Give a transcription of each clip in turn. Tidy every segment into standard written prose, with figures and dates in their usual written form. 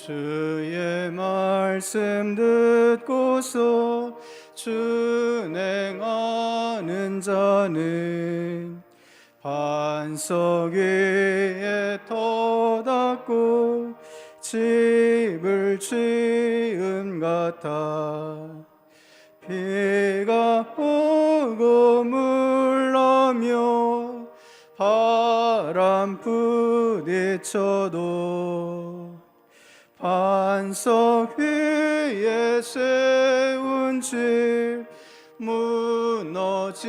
주의 말씀 듣고서 준행하는 자는 반석 위에 터닫고 집을 지은 같아. 비가 오고 물나며 바람 부딪혀도 반석 위에 세운 집 무너지지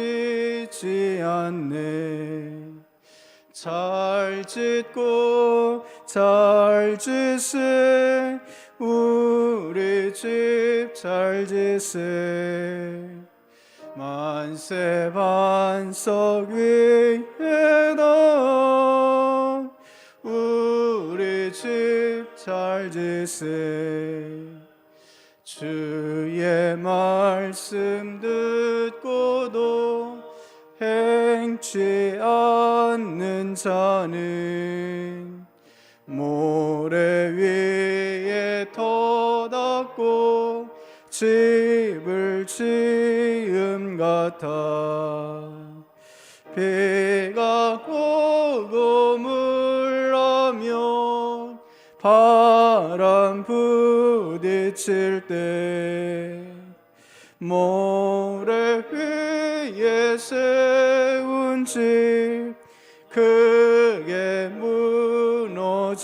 않네. 잘 짓고 잘 짓세 우리 집 잘 짓세. 만세 반석 위에다 우리 집 잘 짓세. 주의 말씀 듣고도 행치 않는 자는 모래 위에 터닫고 집을 지음 같아. 비가 오고 물나며 바람 부딪힐 때 모래 위에 세운 집 크게 무너지네.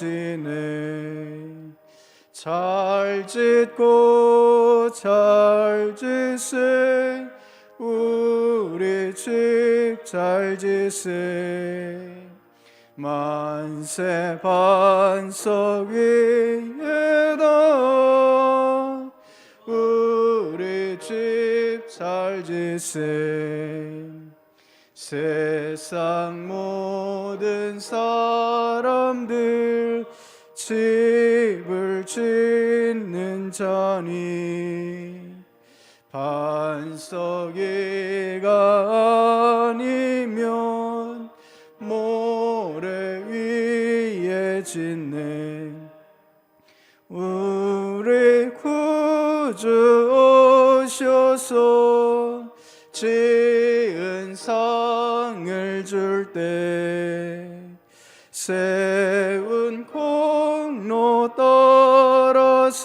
잘 짓고 잘 짓세 우리 집 잘 짓세. 만세 반석 위에다 우리 집 잘 짓세. 세상 모든 사람들 집을 짓는 자니 반석 위가 아니면 모래 위에 짓네. 우리 구주 오셔서 지은 상을 줄 때 세운 공로 따라서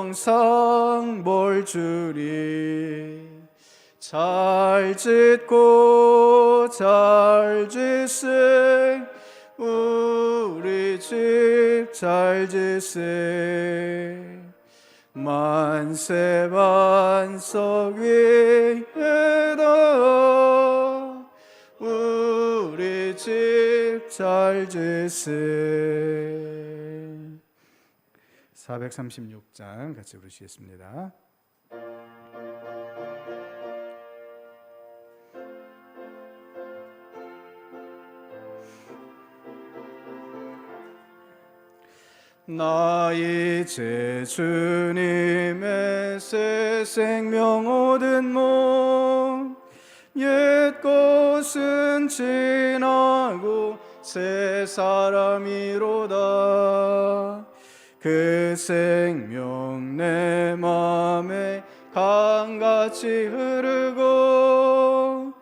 영영상 볼 주리. 잘 짓고 잘 짓세 우리 집 잘 짓세. 만세 반석 위에다 우리 집 잘 짓세. 436장 같이 부르시겠습니다. 나 이제 주님의 새 생명 얻은 몸 옛 것은 지나고 새 사람이로다. 그 생명 내 맘에 강같이 흐르고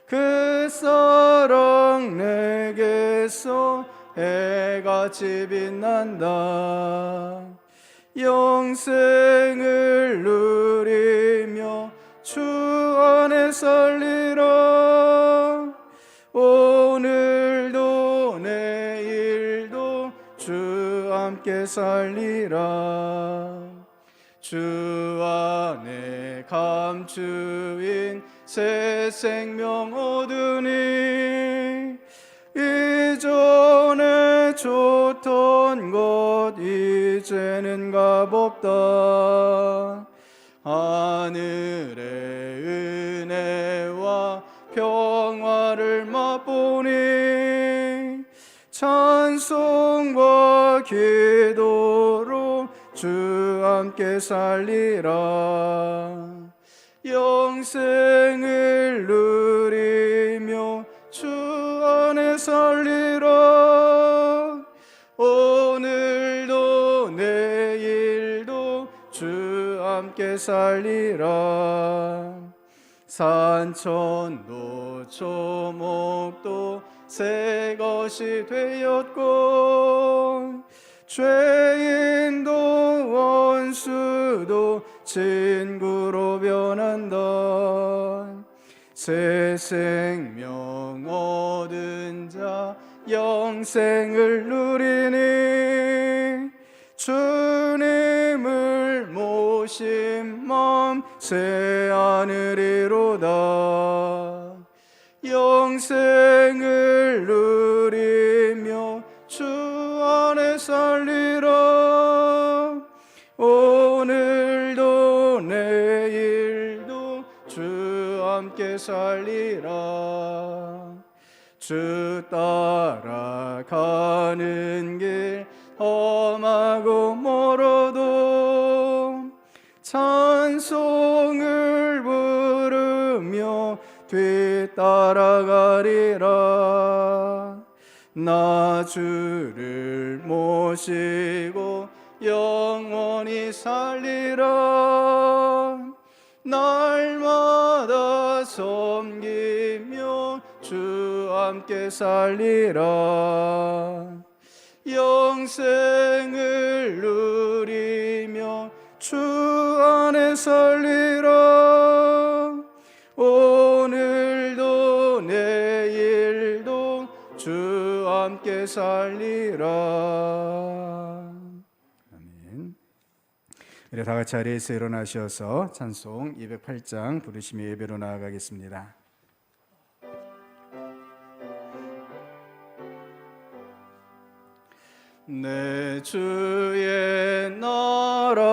그 사랑 내게서 해같이 빛난다. 영생을 누리며 주 안에 살리라. 오늘도 내일도 주 함께 살리라. 주 안에 감추인 새 생명 얻으니 이전에 좋던 것 이제는 값없다. 하늘의 은혜와 평화를 맛보니 찬송과 기도로 주 함께 살리라. 영생을 누리며 주 안에 살리라. 오늘 함께 살리라. 산천도 초목도 새 것이 되었고 죄인도 원수도 친구로 변한다. 새 생명 얻은 자 영생을 누리니 주님을 모신 마음 새 하늘이로다. 영생을 누리며 주 안에 살리라. 오늘도 내일도 주 함께 살리라. 주 따라가는 길 험하고 멀어도 찬송을 부르며 뒤따라가리라. 나 주를 모시고 영원히 살리라. 날마다 섬기며 주 함께 살리라. 영생을 누리며 주 안에 살리라. 오늘도 내일도 주 함께 살리라. 아멘. 우리 다 같이 자리에서 일어나셔서 찬송 208장 부르시며 예배로 나아가겠습니다. 내 주의 나라와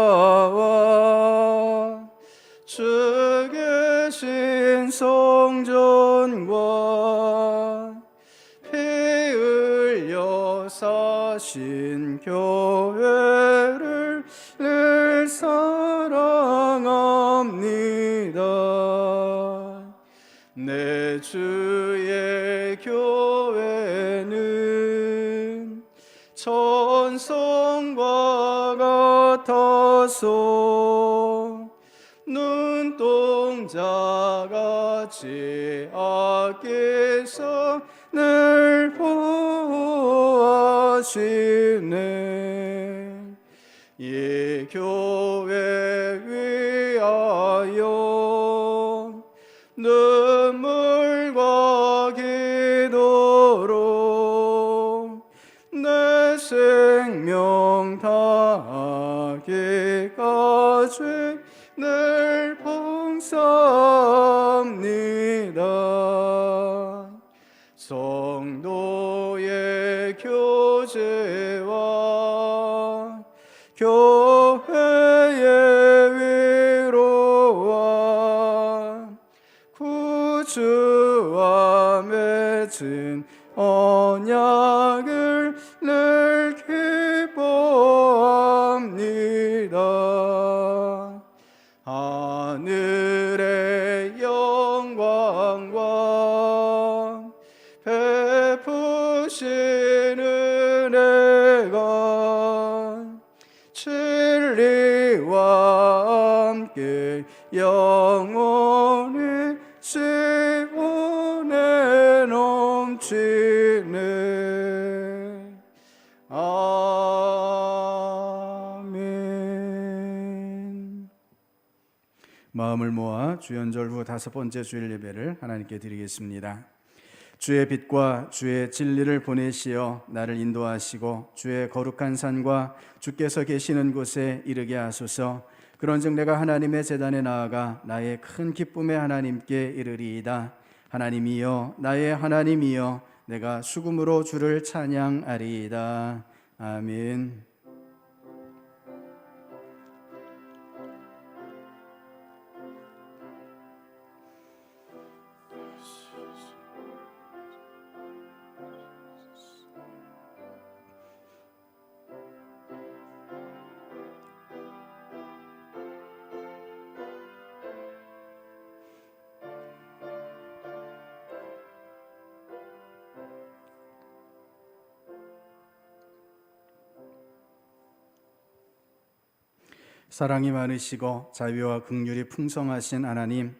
주 계신 성전과 피 흘려 사신 교회를 늘 사랑합니다. 내 주의 교회는 천성과 같아서 눈동자같이 아끼사 늘 보호하시네. 이 교회 위하여 눈물과 기도로 내 생명 다하기까지 늘 봉사합니다. 성도의 교제와 교회의 위로와 구주와 맺은 언약을 늘 기뻐합니다. 하늘의 영광과 베푸신 은혜가 진리와 함께 영원히 지원에 넘치네. 아멘. 마음을 모아 주연절 후 5번째 주일 예배를 하나님께 드리겠습니다. 주의 빛과 주의 진리를 보내시어 나를 인도하시고 주의 거룩한 산과 주께서 계시는 곳에 이르게 하소서. 그런즉 내가 하나님의 제단에 나아가 나의 큰 기쁨의 하나님께 이르리이다. 하나님이여, 나의 하나님이여, 내가 수금으로 주를 찬양하리이다. 아멘. 사랑이 많으시고 자비와 긍휼이 풍성하신 하나님,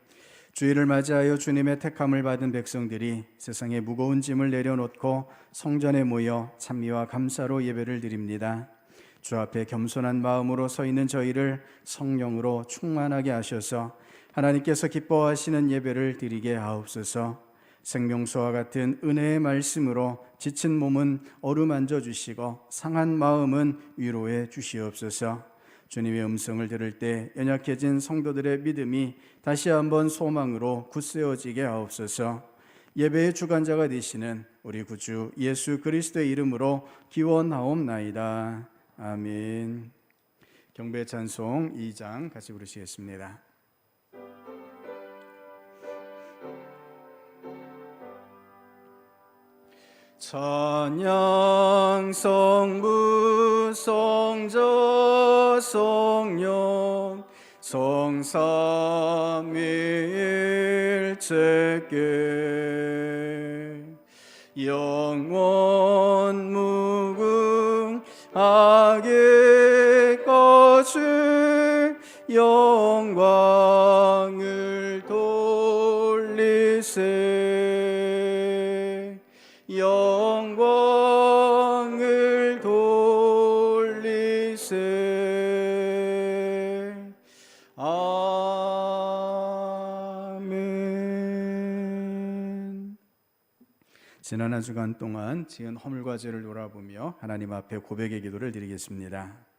주일을 맞이하여 주님의 택함을 받은 백성들이 세상의 무거운 짐을 내려놓고 성전에 모여 찬미와 감사로 예배를 드립니다. 주 앞에 겸손한 마음으로 서 있는 저희를 성령으로 충만하게 하셔서 하나님께서 기뻐하시는 예배를 드리게 하옵소서. 생명수와 같은 은혜의 말씀으로 지친 몸은 어루만져 주시고 상한 마음은 위로해 주시옵소서. 주님의 음성을 들을 때 연약해진 성도들의 믿음이 다시 한번 소망으로 굳세어지게 하옵소서. 예배의 주관자가 되시는 우리 구주 예수 그리스도의 이름으로 기원하옵나이다. 아멘. 경배 찬송 2장 같이 부르시겠습니다. 찬양 성부 성자 성령 성삼위일체께 영원 무궁하게 거주 영광을 돌리세 영광을 돌리세. 아멘. 지난 한 주간 동안 지은 허물과 죄를 돌아보며 하나님 앞에 고백의 기도를 드리겠습니다.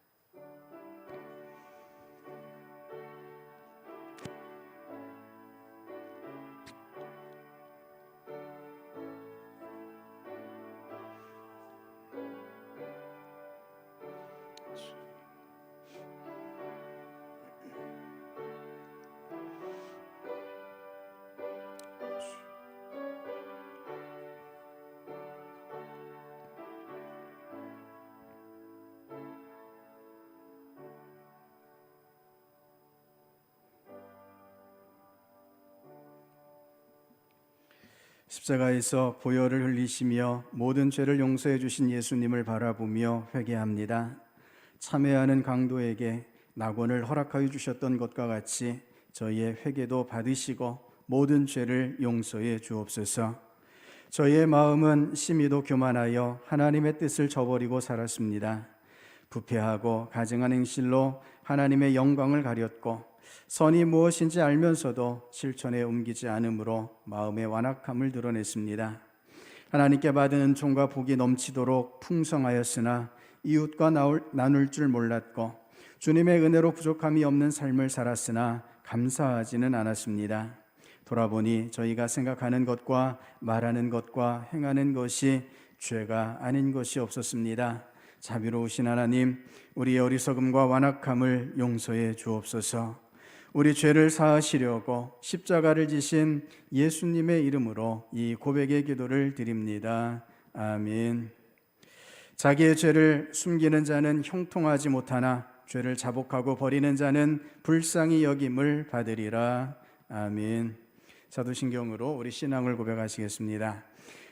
십자가에서 보혈을 흘리시며 모든 죄를 용서해 주신 예수님을 바라보며 회개합니다. 참회하는 강도에게 낙원을 허락하여 주셨던 것과 같이 저희의 회개도 받으시고 모든 죄를 용서해 주옵소서. 저희의 마음은 심히도 교만하여 하나님의 뜻을 저버리고 살았습니다. 부패하고 가증한 행실로 하나님의 영광을 가렸고 선이 무엇인지 알면서도 실천에 옮기지 않으므로 마음의 완악함을 드러냈습니다. 하나님께 받은 은총과 복이 넘치도록 풍성하였으나 이웃과 나눌 줄 몰랐고 주님의 은혜로 부족함이 없는 삶을 살았으나 감사하지는 않았습니다. 돌아보니 저희가 생각하는 것과 말하는 것과 행하는 것이 죄가 아닌 것이 없었습니다. 자비로우신 하나님, 우리의 어리석음과 완악함을 용서해 주옵소서. 우리 죄를 사하시려고 십자가를 지신 예수님의 이름으로 이 고백의 기도를 드립니다. 아멘. 자기의 죄를 숨기는 자는 형통하지 못하나 죄를 자복하고 버리는 자는 불쌍히 여김을 받으리라. 아멘. 사도신경으로 우리 신앙을 고백하시겠습니다.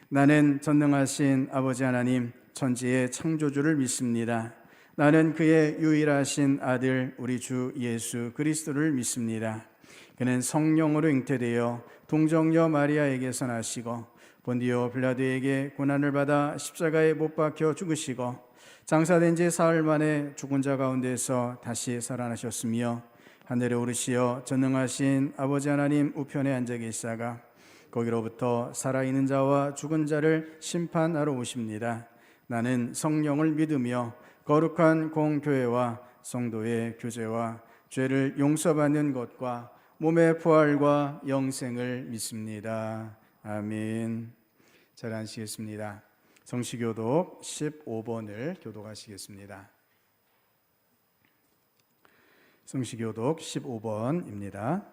나는 전능하신 아버지 하나님, 천지의 창조주를 믿습니다. 나는 그의 유일하신 아들 우리 주 예수 그리스도를 믿습니다. 그는 성령으로 잉태되어 동정녀 마리아에게서 나시고 본디오 빌라도에게 고난을 받아 십자가에 못 박혀 죽으시고 장사된 지 사흘 만에 죽은 자 가운데서 다시 살아나셨으며 하늘에 오르시어 전능하신 아버지 하나님 우편에 앉아 계시다가 거기로부터 살아있는 자와 죽은 자를 심판하러 오십니다. 나는 성령을 믿으며 거룩한 공교회와 성도의 교제와 죄를 용서받는 것과 몸의 부활과 영생을 믿습니다. 아멘. 잘 앉으시겠습니다. 성시교독 15번을 교독하시겠습니다. 성시교독 15번입니다.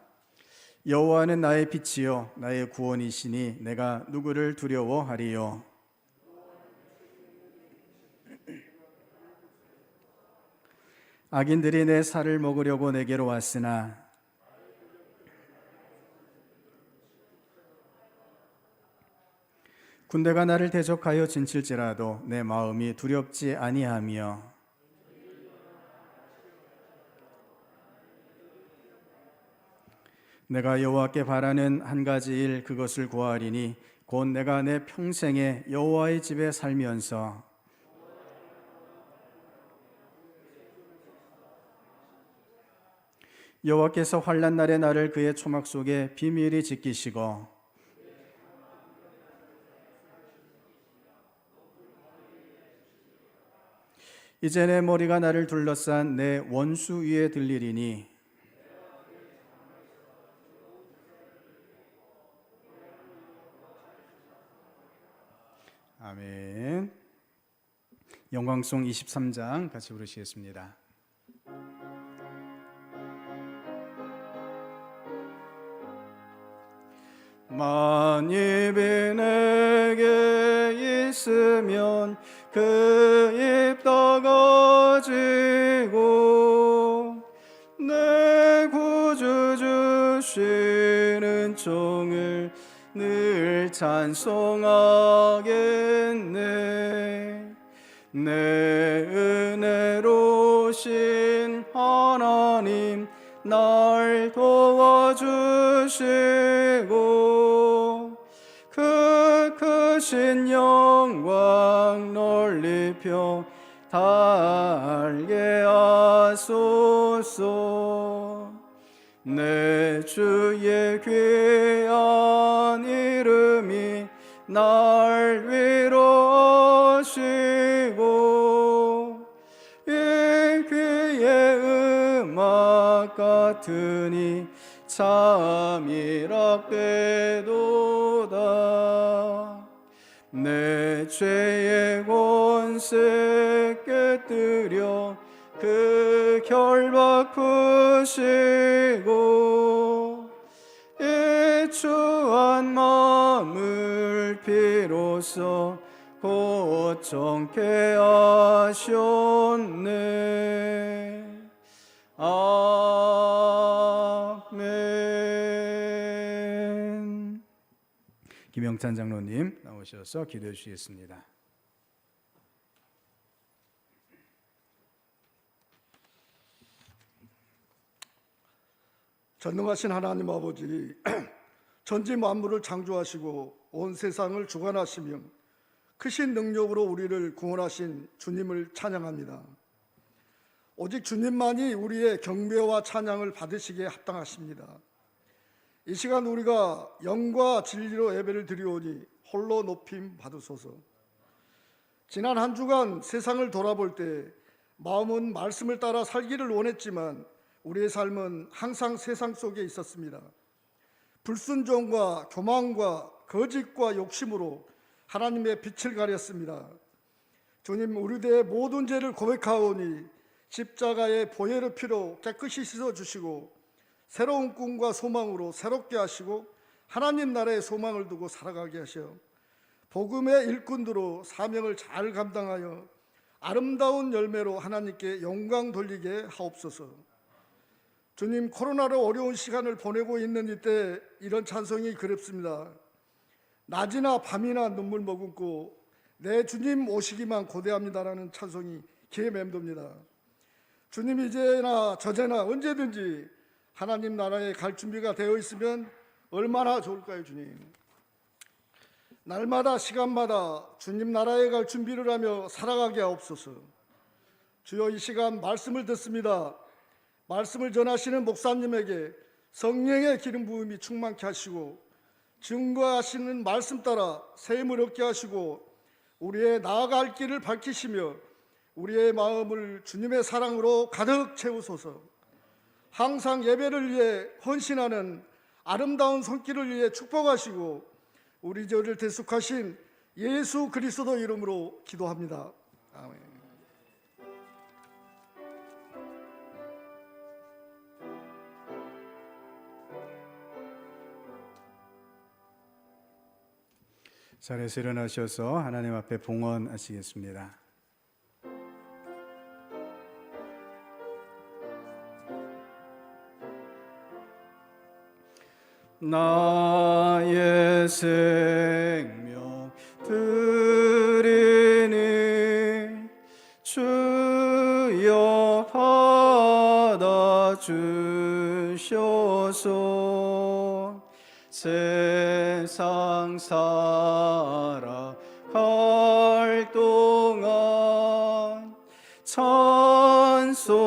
여호와는 나의 빛이요 나의 구원이시니 내가 누구를 두려워하리요. 악인들이 내 살을 먹으려고 내게로 왔으나 군대가 나를 대적하여 진칠지라도 내 마음이 두렵지 아니하며 내가 여호와께 바라는 한 가지 일 그것을 구하리니 곧 내가 내 평생에 여호와의 집에 살면서 여호와께서 환난 날에 나를 그의 초막 속에 비밀히 지키시고 이제 내 머리가 나를 둘러싼 내 원수 위에 들리리니 아멘. 영광송 23장 같이 부르시겠습니다. 만입이 내게 있으면 그 입 닫아지고 내 구주 주시는 종을 늘 찬송하겠네. 내 은혜로신 하나님 날 도와주시고 그 크신 영광 널리 펴 달게 하소서. 내 주의 귀한 이름이 날 위로하시고 이 귀의 음악 같으니 참이랍되도다. 내 죄의 권세 깨뜨려 그 결박 푸시고 이 추한 마음을 비로소 고정케 하셨네. 아멘. 김영찬 장로님 나오셔서 기도해 주시겠습니다. 전능하신 하나님 아버지, 전지 만물을 창조하시고 온 세상을 주관하시며 크신 능력으로 우리를 구원하신 주님을 찬양합니다. 오직 주님만이 우리의 경배와 찬양을 받으시기에 합당하십니다. 이 시간 우리가 영과 진리로 예배를 드리오니 홀로 높임 받으소서. 지난 한 주간 세상을 돌아볼 때 마음은 말씀을 따라 살기를 원했지만 우리의 삶은 항상 세상 속에 있었습니다. 불순종과 교만과 거짓과 욕심으로 하나님의 빛을 가렸습니다. 주님, 우리들의 모든 죄를 고백하오니 십자가의 보혈의 피로 깨끗이 씻어주시고 새로운 꿈과 소망으로 새롭게 하시고 하나님 나라의 소망을 두고 살아가게 하셔 복음의 일꾼들로 사명을 잘 감당하여 아름다운 열매로 하나님께 영광 돌리게 하옵소서. 주님, 코로나로 어려운 시간을 보내고 있는 이때 이런 찬송이 그립습니다. 낮이나 밤이나 눈물 머금고 내 주님 오시기만 고대합니다라는 찬송이 귀에 맴돕니다. 주님, 이제나 저제나 언제든지 하나님 나라에 갈 준비가 되어 있으면 얼마나 좋을까요, 주님? 날마다 시간마다 주님 나라에 갈 준비를 하며 살아가게 하옵소서. 주여, 이 시간 말씀을 듣습니다. 말씀을 전하시는 목사님에게 성령의 기름 부음이 충만케 하시고 증거하시는 말씀 따라 샘을 얻게 하시고 우리의 나아갈 길을 밝히시며 우리의 마음을 주님의 사랑으로 가득 채우소서. 항상 예배를 위해 헌신하는 아름다운 손길을 위해 축복하시고 우리 죄를 대속하신 예수 그리스도 이름으로 기도합니다. 아멘. 자리에서 일어나셔서 하나님 앞에 봉헌하시겠습니다. 나의 생명 드리니 주여 받아 주셔서 세상 살아갈 동안 찬송하게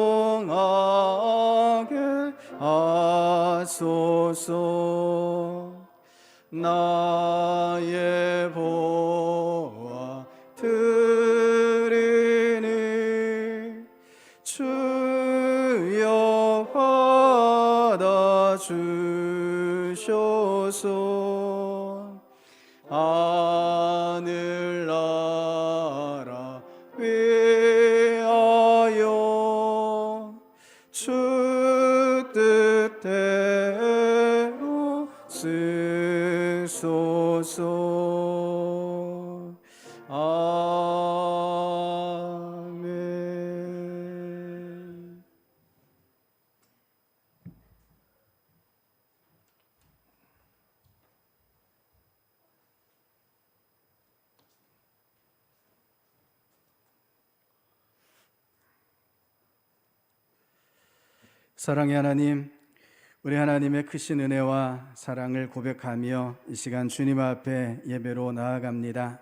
하소서. 나의 보아 드리니 주여 받아 주셔서. 하늘나라 위하여 주 뜻대로 쓰소서. 아멘. 사랑의 하나님, 우리 하나님의 크신 은혜와 사랑을 고백하며 이 시간 주님 앞에 예배로 나아갑니다.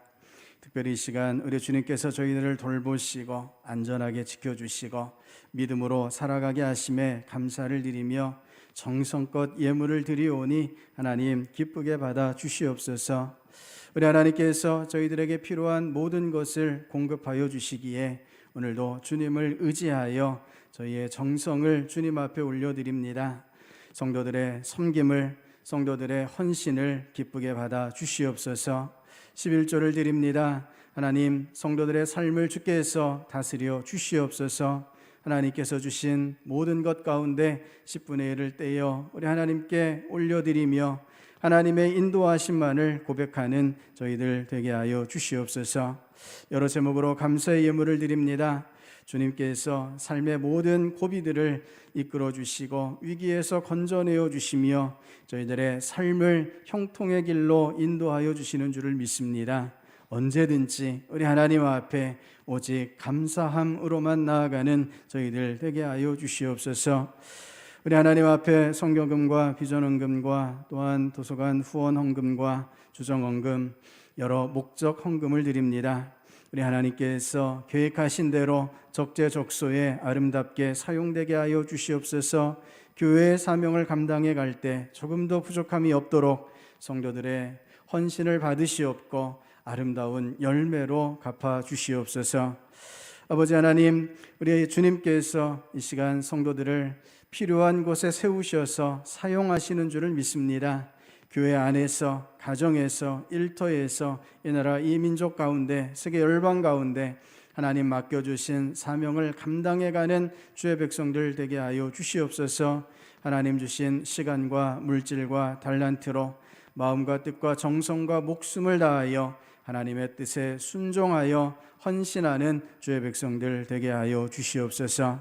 특별히 이 시간 우리 주님께서 저희들을 돌보시고 안전하게 지켜주시고 믿음으로 살아가게 하심에 감사를 드리며 정성껏 예물을 드리오니 하나님 기쁘게 받아 주시옵소서. 우리 하나님께서 저희들에게 필요한 모든 것을 공급하여 주시기에 오늘도 주님을 의지하여 저희의 정성을 주님 앞에 올려드립니다. 성도들의 섬김을, 성도들의 헌신을 기쁘게 받아 주시옵소서. 11조를 드립니다. 하나님, 성도들의 삶을 주께서 다스려 주시옵소서. 하나님께서 주신 모든 것 가운데 10분의 1을 떼어 우리 하나님께 올려드리며 하나님의 인도하심만을 고백하는 저희들 되게 하여 주시옵소서. 여러 제목으로 감사의 예물을 드립니다. 주님께서 삶의 모든 고비들을 이끌어 주시고 위기에서 건져내어 주시며 저희들의 삶을 형통의 길로 인도하여 주시는 줄을 믿습니다. 언제든지 우리 하나님 앞에 오직 감사함으로만 나아가는 저희들 되게 하여 주시옵소서. 우리 하나님 앞에 성경금과 비전헌금과 또한 도서관 후원 헌금과 주정 헌금, 여러 목적 헌금을 드립니다. 우리 하나님께서 계획하신 대로 적재적소에 아름답게 사용되게 하여 주시옵소서. 교회의 사명을 감당해 갈 때 조금도 부족함이 없도록 성도들의 헌신을 받으시옵고 아름다운 열매로 갚아 주시옵소서. 아버지 하나님, 우리 주님께서 이 시간 성도들을 필요한 곳에 세우셔서 사용하시는 줄을 믿습니다. 교회 안에서, 가정에서, 일터에서, 이 나라 이 민족 가운데, 세계 열방 가운데 하나님 맡겨주신 사명을 감당해가는 주의 백성들 되게 하여 주시옵소서. 하나님 주신 시간과 물질과 달란트로 마음과 뜻과 정성과 목숨을 다하여 하나님의 뜻에 순종하여 헌신하는 주의 백성들 되게 하여 주시옵소서.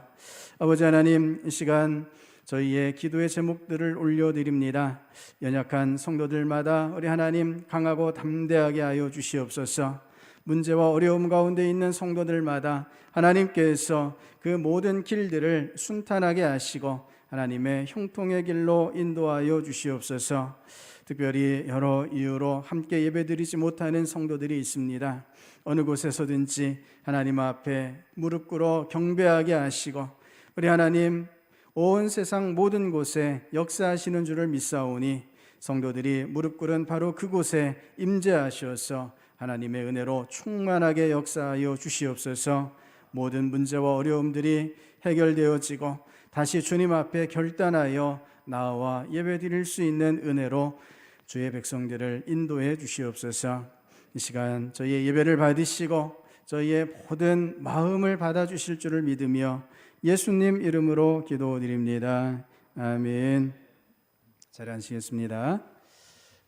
아버지 하나님, 이 시간 저희의 기도의 제목들을 올려드립니다. 연약한 성도들마다 우리 하나님 강하고 담대하게 하여 주시옵소서. 문제와 어려움 가운데 있는 성도들마다 하나님께서 그 모든 길들을 순탄하게 하시고 하나님의 형통의 길로 인도하여 주시옵소서. 특별히 여러 이유로 함께 예배드리지 못하는 성도들이 있습니다. 어느 곳에서든지 하나님 앞에 무릎 꿇어 경배하게 하시고 우리 하나님 온 세상 모든 곳에 역사하시는 줄을 믿사오니 성도들이 무릎 꿇은 바로 그곳에 임재하셔서 하나님의 은혜로 충만하게 역사하여 주시옵소서. 모든 문제와 어려움들이 해결되어지고 다시 주님 앞에 결단하여 나와 예배드릴 수 있는 은혜로 주의 백성들을 인도해 주시옵소서. 이 시간 저희의 예배를 받으시고 저희의 모든 마음을 받아주실 줄을 믿으며 예수님 이름으로 기도드립니다. 아멘. 자리 앉으시겠습니다.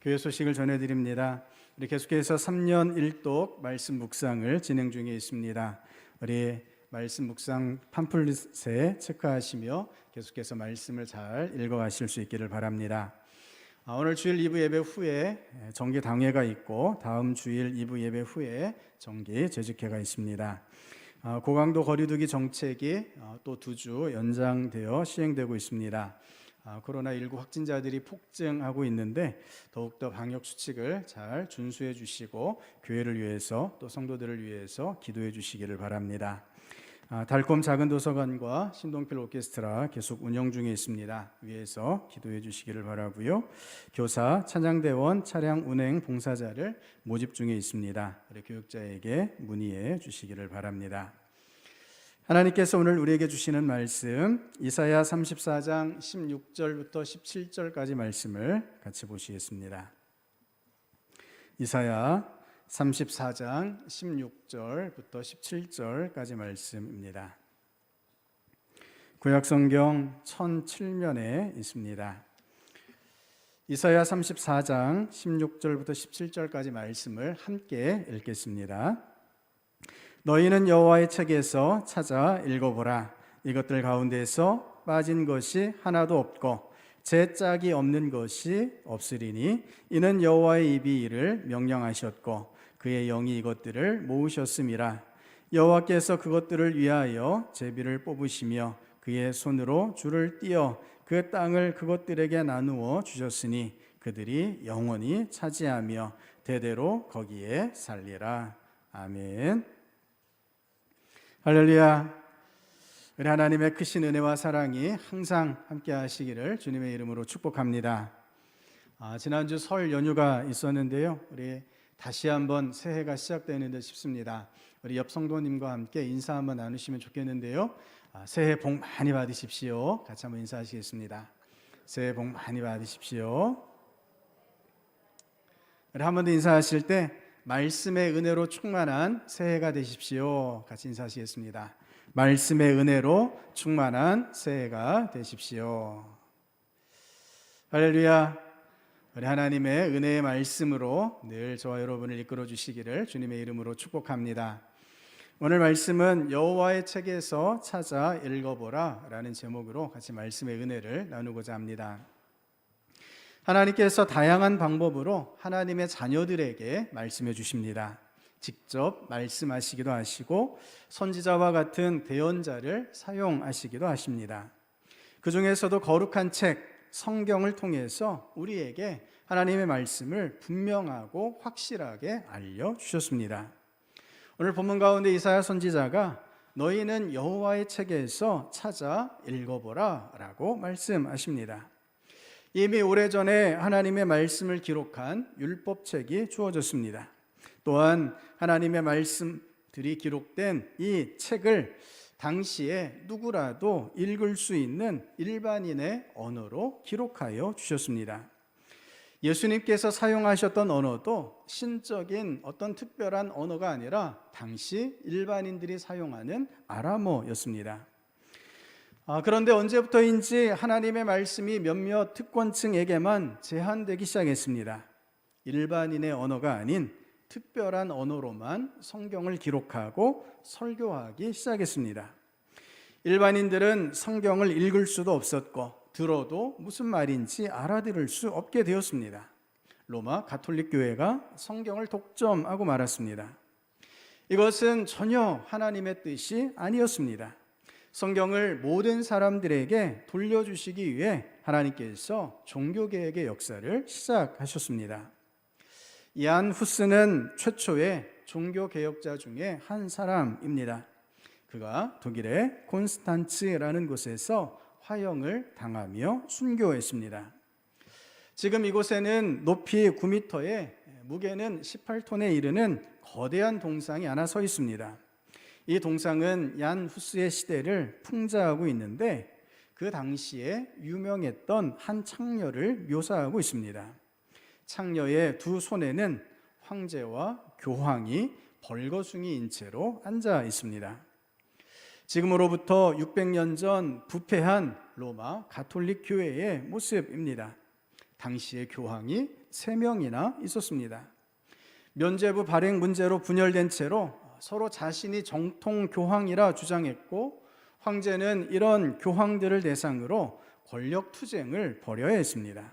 교회 소식을 전해드립니다. 우리 계속해서 3년 1독 말씀 묵상을 진행 중에 있습니다. 우리 말씀 묵상 팜플릿에 체크하시며 계속해서 말씀을 잘 읽어가실 수 있기를 바랍니다. 오늘 주일 2부 예배 후에 정기 당회가 있고 다음 주일 2부 예배 후에 정기 재직회가 있습니다. 고강도 거리두기 정책이 또 2주 연장되어 시행되고 있습니다. 코로나19 확진자들이 폭증하고 있는데 더욱더 방역 수칙을 잘 준수해 주시고 교회를 위해서 또 성도들을 위해서 기도해 주시기를 바랍니다. 달콤 작은 도서관과 신동필 오케스트라 계속 운영 중에 있습니다. 위에서 기도해 주시기를 바라고요. 교사, 찬양대원, 차량 운행 봉사자를 모집 중에 있습니다. 우리 교육자에게 문의해 주시기를 바랍니다. 하나님께서 오늘 우리에게 주시는 말씀 이사야 34장 16절부터 17절까지 말씀을 같이 보시겠습니다. 이사야 34장 16절부터 17절까지 말씀입니다. 구약성경 1007면에 있습니다. 이사야 34장 16절부터 17절까지 말씀을 함께 읽겠습니다. 너희는 여호와의 책에서 찾아 읽어보라. 이것들 가운데서 빠진 것이 하나도 없고 제 짝이 없는 것이 없으리니 이는 여호와의 입이 이를 명령하셨고 그의 영이 이것들을 모으셨음이라. 여호와께서 그것들을 위하여 제비를 뽑으시며 그의 손으로 줄을 띄어 그 땅을 그것들에게 나누어 주셨으니 그들이 영원히 차지하며 대대로 거기에 살리라. 아멘. 할렐루야. 우리 하나님의 크신 은혜와 사랑이 항상 함께 하시기를 주님의 이름으로 축복합니다. 지난주 설 연휴가 있었는데요. 우리 다시 한번 새해가 시작되는 듯 싶습니다. 우리 옆 성도님과 함께 인사 한번 나누시면 좋겠는데요. 새해 복 많이 받으십시오. 같이 한번 인사하시겠습니다. 새해 복 많이 받으십시오. 우리 한 번 더 인사하실 때 말씀의 은혜로 충만한 새해가 되십시오. 같이 인사하시겠습니다. 말씀의 은혜로 충만한 새해가 되십시오. 할렐루야. 우리 하나님의 은혜의 말씀으로 늘 저와 여러분을 이끌어 주시기를 주님의 이름으로 축복합니다. 오늘 말씀은 여호와의 책에서 찾아 읽어보라 라는 제목으로 같이 말씀의 은혜를 나누고자 합니다. 하나님께서 다양한 방법으로 하나님의 자녀들에게 말씀해 주십니다. 직접 말씀하시기도 하시고 선지자와 같은 대언자를 사용하시기도 하십니다. 그 중에서도 거룩한 책 성경을 통해서 우리에게 하나님의 말씀을 분명하고 확실하게 알려주셨습니다. 오늘 본문 가운데 이사야 선지자가 너희는 여호와의 책에서 찾아 읽어보라 라고 말씀하십니다. 이미 오래전에 하나님의 말씀을 기록한 율법책이 주어졌습니다. 또한 하나님의 말씀들이 기록된 이 책을 당시에 누구라도 읽을 수 있는 일반인의 언어로 기록하여 주셨습니다. 예수님께서 사용하셨던 언어도 신적인 어떤 특별한 언어가 아니라 당시 일반인들이 사용하는 아람어였습니다. 그런데 언제부터인지 하나님의 말씀이 몇몇 특권층에게만 제한되기 시작했습니다. 일반인의 언어가 아닌 특별한 언어로만 성경을 기록하고 설교하기 시작했습니다. 일반인들은 성경을 읽을 수도 없었고 들어도 무슨 말인지 알아들을 수 없게 되었습니다. 로마 가톨릭 교회가 성경을 독점하고 말았습니다. 이것은 전혀 하나님의 뜻이 아니었습니다. 성경을 모든 사람들에게 돌려주시기 위해 하나님께서 종교개혁의 역사를 시작하셨습니다. 얀 후스는 최초의 종교개혁자 중에 한 사람입니다. 그가 독일의 콘스탄츠라는 곳에서 화형을 당하며 순교했습니다. 지금 이곳에는 높이 9m에 무게는 18톤에 이르는 거대한 동상이 하나 서 있습니다. 이 동상은 얀 후스의 시대를 풍자하고 있는데 그 당시에 유명했던 한 창녀를 묘사하고 있습니다. 창녀의 두 손에는 황제와 교황이 벌거숭이인 채로 앉아 있습니다. 지금으로부터 600년 전 부패한 로마 가톨릭 교회의 모습입니다. 당시의 교황이 3명이나 있었습니다. 면죄부 발행 문제로 분열된 채로 서로 자신이 정통 교황이라 주장했고 황제는 이런 교황들을 대상으로 권력 투쟁을 벌여야 했습니다.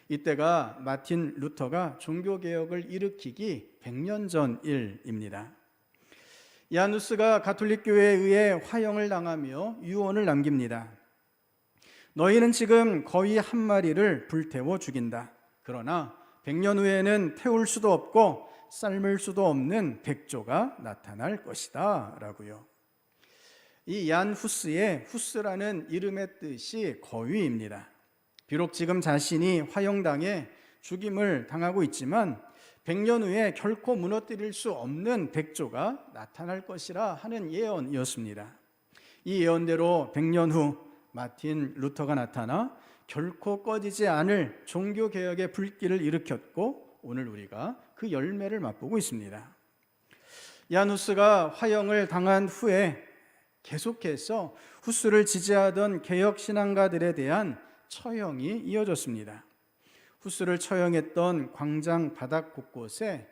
이때가 마틴 루터가 종교개혁을 일으키기 100년 전 일입니다. 야누스가 가톨릭 교회에 의해 화형을 당하며 유언을 남깁니다. 너희는 지금 거의 한 마리를 불태워 죽인다. 그러나 100년 후에는 태울 수도 없고 삶을 수도 없는 백조가 나타날 것이다 라고요. 이 얀 후스의 후스라는 이름의 뜻이 거위입니다. 비록 지금 자신이 화형당해 죽임을 당하고 있지만 100년 후에 결코 무너뜨릴 수 없는 백조가 나타날 것이라 하는 예언이었습니다. 이 예언대로 100년 후 마틴 루터가 나타나 결코 꺼지지 않을 종교개혁의 불길을 일으켰고 오늘 우리가 그 열매를 맛보고 있습니다. 얀 후스가 화형을 당한 후에 계속해서 후스를 지지하던 개혁신앙가들에 대한 처형이 이어졌습니다. 후스를 처형했던 광장 바닥 곳곳에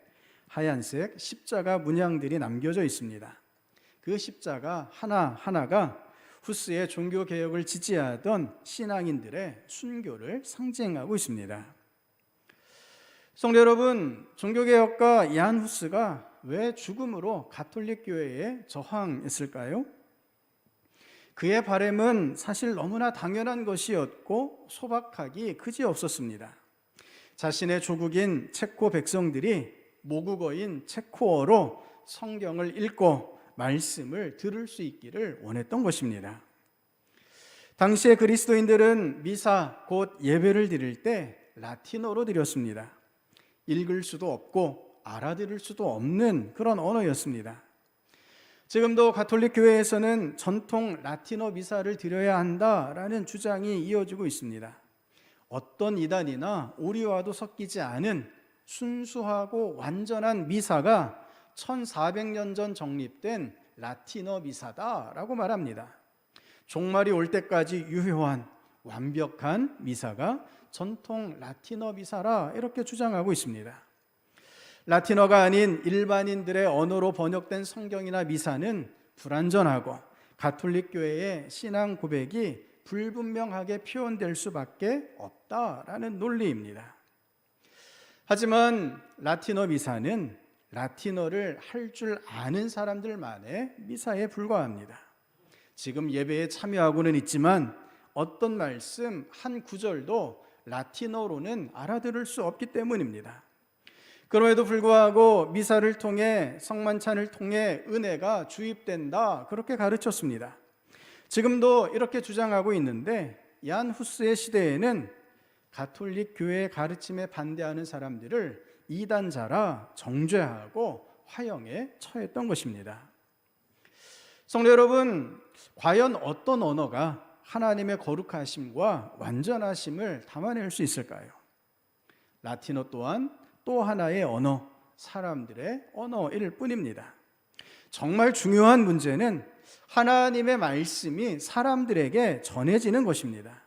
하얀색 십자가 문양들이 남겨져 있습니다. 그 십자가 하나하나가 후스의 종교개혁을 지지하던 신앙인들의 순교를 상징하고 있습니다. 성도 여러분, 종교개혁가 얀 후스가 왜 죽음으로 가톨릭 교회에 저항했을까요? 그의 바람은 사실 너무나 당연한 것이었고 소박하기 그지없었습니다. 자신의 조국인 체코 백성들이 모국어인 체코어로 성경을 읽고 말씀을 들을 수 있기를 원했던 것입니다. 당시의 그리스도인들은 미사 곧 예배를 드릴 때 라틴어로 드렸습니다. 읽을 수도 없고 알아들을 수도 없는 그런 언어였습니다. 지금도 가톨릭 교회에서는 전통 라틴어 미사를 드려야 한다라는 주장이 이어지고 있습니다. 어떤 이단이나 오류와도 섞이지 않은 순수하고 완전한 미사가 1400년 전 정립된 라틴어 미사다라고 말합니다. 종말이 올 때까지 유효한 완벽한 미사가 전통 라틴어 미사라 이렇게 주장하고 있습니다. 라틴어가 아닌 일반인들의 언어로 번역된 성경이나 미사는 불완전하고 가톨릭 교회의 신앙 고백이 불분명하게 표현될 수밖에 없다라는 논리입니다. 하지만 라틴어 미사는 라틴어를 할 줄 아는 사람들만의 미사에 불과합니다. 지금 예배에 참여하고는 있지만 어떤 말씀 한 구절도 라틴어로는 알아들을 수 없기 때문입니다. 그럼에도 불구하고 미사를 통해 성만찬을 통해 은혜가 주입된다 그렇게 가르쳤습니다. 지금도 이렇게 주장하고 있는데 얀 후스의 시대에는 가톨릭 교회의 가르침에 반대하는 사람들을 이단자라 정죄하고 화형에 처했던 것입니다. 성도 여러분, 과연 어떤 언어가 하나님의 거룩하심과 완전하심을 담아낼 수 있을까요? 라틴어 또한 또 하나의 언어, 사람들의 언어일 뿐입니다. 정말 중요한 문제는 하나님의 말씀이 사람들에게 전해지는 것입니다.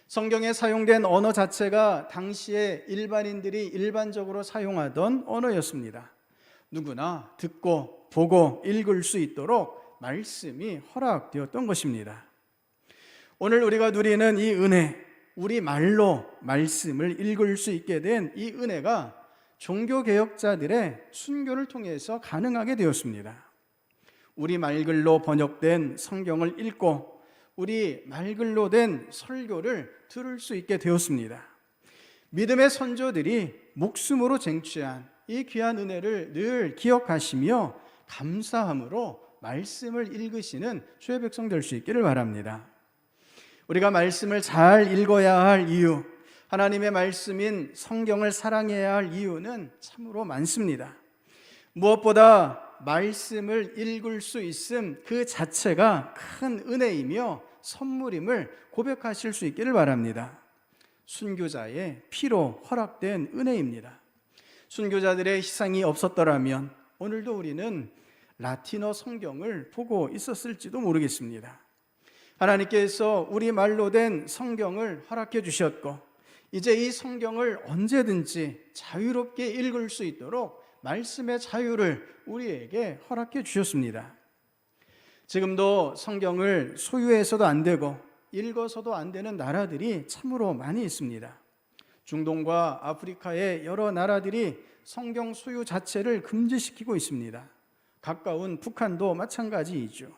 성경에 사용된 언어 자체가 당시에 일반인들이 일반적으로 사용하던 언어였습니다. 누구나 듣고 보고 읽을 수 있도록 말씀이 허락되었던 것입니다. 오늘 우리가 누리는 이 은혜, 우리 말로 말씀을 읽을 수 있게 된 이 은혜가 종교개혁자들의 순교를 통해서 가능하게 되었습니다. 우리 말글로 번역된 성경을 읽고 우리 말글로 된 설교를 들을 수 있게 되었습니다. 믿음의 선조들이 목숨으로 쟁취한 이 귀한 은혜를 늘 기억하시며 감사함으로 말씀을 읽으시는 주의 백성 될 수 있기를 바랍니다. 우리가 말씀을 잘 읽어야 할 이유, 하나님의 말씀인 성경을 사랑해야 할 이유는 참으로 많습니다. 무엇보다 말씀을 읽을 수 있음 그 자체가 큰 은혜이며 선물임을 고백하실 수 있기를 바랍니다. 순교자의 피로 허락된 은혜입니다. 순교자들의 희생이 없었더라면 오늘도 우리는 라틴어 성경을 보고 있었을지도 모르겠습니다. 하나님께서 우리 말로 된 성경을 허락해 주셨고 이제 이 성경을 언제든지 자유롭게 읽을 수 있도록 말씀의 자유를 우리에게 허락해 주셨습니다. 지금도 성경을 소유해서도 안 되고 읽어서도 안 되는 나라들이 참으로 많이 있습니다. 중동과 아프리카의 여러 나라들이 성경 소유 자체를 금지시키고 있습니다. 가까운 북한도 마찬가지이죠.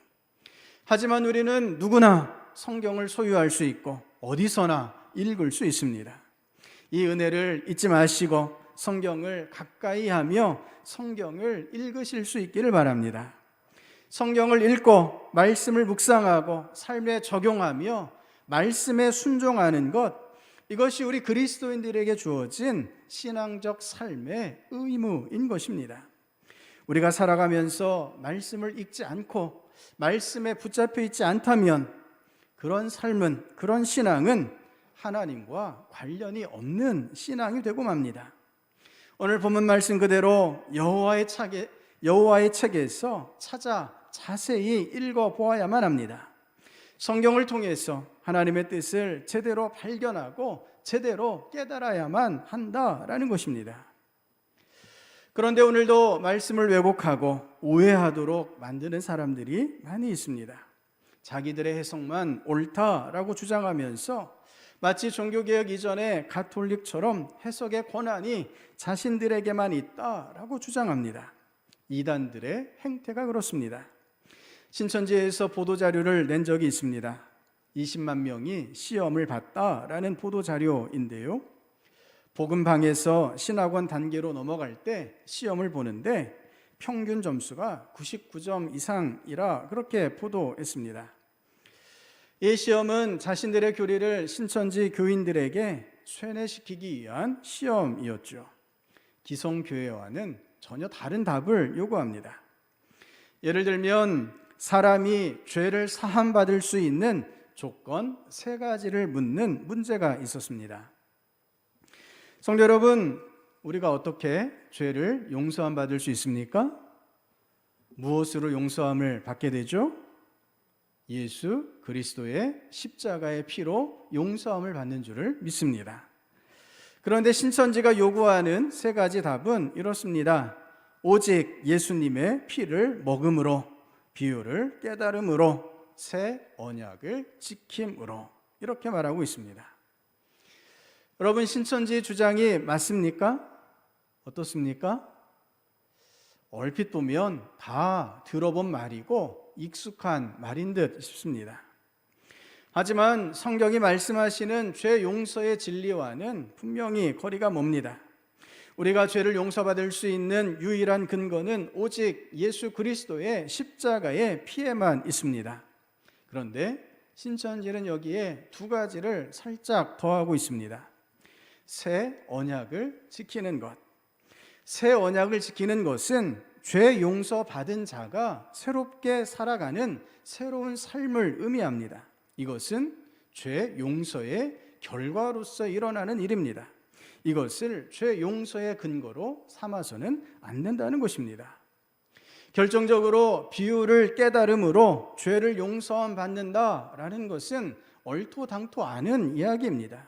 하지만 우리는 누구나 성경을 소유할 수 있고 어디서나 읽을 수 있습니다. 이 은혜를 잊지 마시고 성경을 가까이 하며 성경을 읽으실 수 있기를 바랍니다. 성경을 읽고 말씀을 묵상하고 삶에 적용하며 말씀에 순종하는 것, 이것이 우리 그리스도인들에게 주어진 신앙적 삶의 의무인 것입니다. 우리가 살아가면서 말씀을 읽지 않고 말씀에 붙잡혀 있지 않다면 그런 삶은, 그런 신앙은 하나님과 관련이 없는 신앙이 되고 맙니다. 오늘 본문 말씀 그대로 여호와의 책에서 찾아 자세히 읽어보아야만 합니다. 성경을 통해서 하나님의 뜻을 제대로 발견하고 제대로 깨달아야만 한다라는 것입니다. 그런데 오늘도 말씀을 왜곡하고 오해하도록 만드는 사람들이 많이 있습니다. 자기들의 해석만 옳다라고 주장하면서 마치 종교개혁 이전의 가톨릭처럼 해석의 권한이 자신들에게만 있다라고 주장합니다. 이단들의 행태가 그렇습니다. 신천지에서 보도자료를 낸 적이 있습니다. 20만 명이 시험을 봤다라는 보도자료인데요, 복음방에서 신학원 단계로 넘어갈 때 시험을 보는데 평균 점수가 99점 이상이라 그렇게 보도했습니다. 이 시험은 자신들의 교리를 신천지 교인들에게 쇠뇌시키기 위한 시험이었죠. 기성교회와는 전혀 다른 답을 요구합니다. 예를 들면 사람이 죄를 사함받을 수 있는 조건 3가지를 묻는 문제가 있었습니다. 성도 여러분, 우리가 어떻게 죄를 용서함 받을 수 있습니까? 무엇으로 용서함을 받게 되죠? 예수 그리스도의 십자가의 피로 용서함을 받는 줄을 믿습니다. 그런데 신천지가 요구하는 3가지 답은 이렇습니다. 오직 예수님의 피를 먹음으로, 비유를 깨달음으로, 새 언약을 지킴으로, 이렇게 말하고 있습니다. 여러분, 신천지 주장이 맞습니까? 어떻습니까? 얼핏 보면 다 들어본 말이고 익숙한 말인 듯 싶습니다. 하지만 성경이 말씀하시는 죄 용서의 진리와는 분명히 거리가 멉니다. 우리가 죄를 용서받을 수 있는 유일한 근거는 오직 예수 그리스도의 십자가의 피에만 있습니다. 그런데 신천지는 여기에 2가지를 살짝 더하고 있습니다. 새 언약을 지키는 것. 새 언약을 지키는 것은 죄 용서받은 자가 새롭게 살아가는 새로운 삶을 의미합니다. 이것은 죄 용서의 결과로서 일어나는 일입니다. 이것을 죄 용서의 근거로 삼아서는 안 된다는 것입니다. 결정적으로 비유를 깨달음으로 죄를 용서함 받는다라는 것은 얼토당토 않은 이야기입니다.